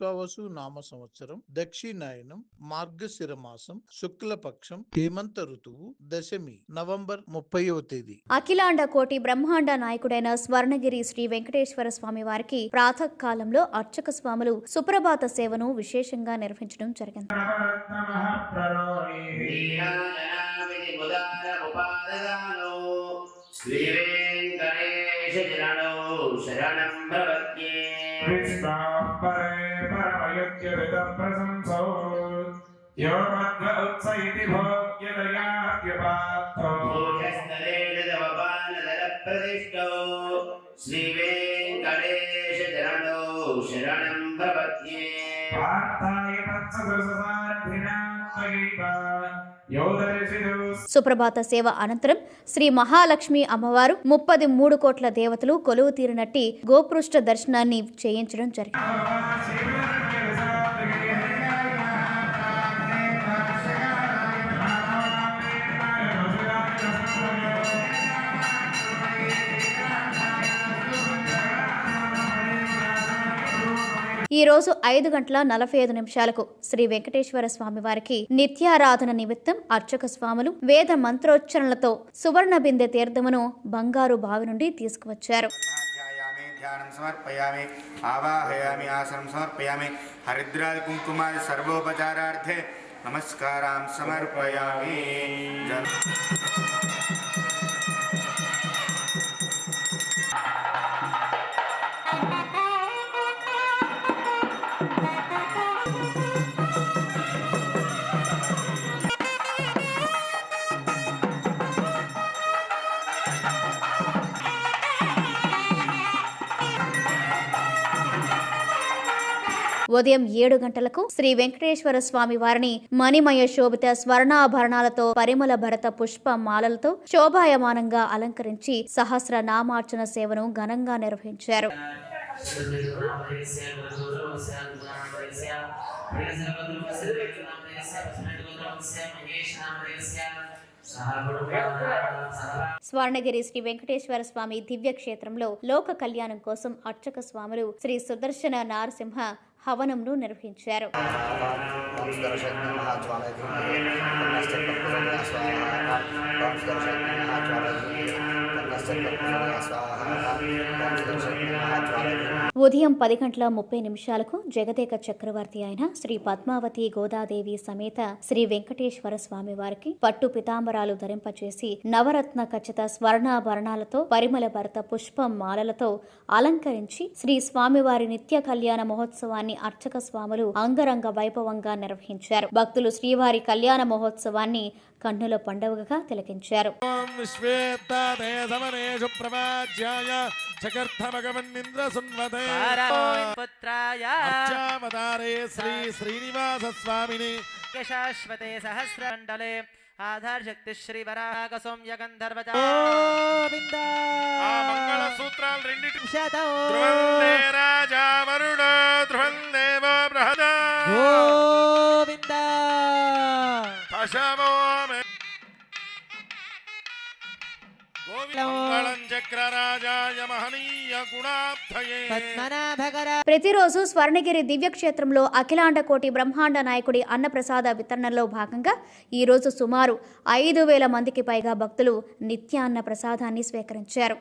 విశ్వావసు నామ సంవత్సరం దక్షిణాయనం మార్గశిర మాసం శుక్లపక్షం హేమంత ఋతువు దశమి నవంబర్ 30వ తేదీ. అఖిలాండ కోటి బ్రహ్మాండ నాయకుడైన స్వర్ణగిరి శ్రీ వెంకటేశ్వర స్వామి వారికి ప్రాతకాలంలో అర్చక స్వాములు సుప్రభాత సేవను విశేషంగా నిర్వహించడం జరిగింది. శ్రీ వెంకటేశ చరణో శరణం భవత్యే. సుప్రభాత సేవ అనంతరం శ్రీ మహాలక్ష్మి అమ్మవారు 33 కోట్ల దేవతలు కొలువు తీరినట్టి గోపృష్ఠ దర్శనాన్ని చేయించడం జరిగింది. ఈ రోజు 5:45 శ్రీ వెంకటేశ్వర స్వామి వారికి నిత్యారాధన నిమిత్తం అర్చక స్వాములు వేద మంత్రోచ్చరణలతో సువర్ణ బిందె తీర్థమును బంగారు బావి నుండి తీసుకువచ్చారు. ధ్యానం సమర్పయామి, ఆవాహయామి, ఆసనం సమర్పయామి, హరిద్రాది కుంకుమాది సర్వోపచారార్థే నమస్కారం సమర్పయామి. ఉదయం 7 గంటలకు శ్రీ వెంకటేశ్వర స్వామి వారిని మణిమయ శోభిత స్వర్ణాభరణాలతో పరిమళ భరత పుష్ప మాలలతో శోభాయమానంగా అలంకరించి సహస్ర నామార్చన సేవను ఘనంగా నిర్వహించారు. స్వర్ణగిరి శ్రీ వెంకటేశ్వర స్వామి దివ్య క్షేత్రంలో లోక కళ్యాణం కోసం అర్చక స్వాములు శ్రీ సుదర్శన నారసింహ హవనంను నిర్వహించారు. ఉదయం 10:30 జగదేక చక్రవర్తి అయిన శ్రీ పద్మావతి గోదాదేవి సమేత శ్రీ వెంకటేశ్వర స్వామి వారికి పట్టు పితాంబరాలు ధరింపచేసి నవరత్న ఖచ్చిత స్వర్ణాభరణాలతో పరిమళ భరత పుష్పం మాలలతో అలంకరించి శ్రీ స్వామివారి నిత్య కళ్యాణ మహోత్సవాన్ని అర్చక స్వాములు అంగరంగ వైభవంగా నిర్వహించారు. భక్తులు శ్రీవారి కళ్యాణ మహోత్సవాన్ని కన్నుల పండుగగా తిలకించారు. శాశ్వతే సహస్రమండలే ఆధార్ శక్తి శ్రీ వరాహ సౌమ్య గంధర్వ మంగళ సూత్రాలు రెండిటి రాజా వరుణ ధ్రువందేవ బృహద గోవింద ప్రతిరోజు స్వర్ణగిరి దివ్యక్షేత్రంలో అఖిలాండ కోటి బ్రహ్మాండ నాయకుడి అన్నప్రసాద వితరణలో భాగంగా ఈ రోజు సుమారు 5,000 మందికి పైగా భక్తులు నిత్యాన్న ప్రసాదాన్ని స్వీకరించారు.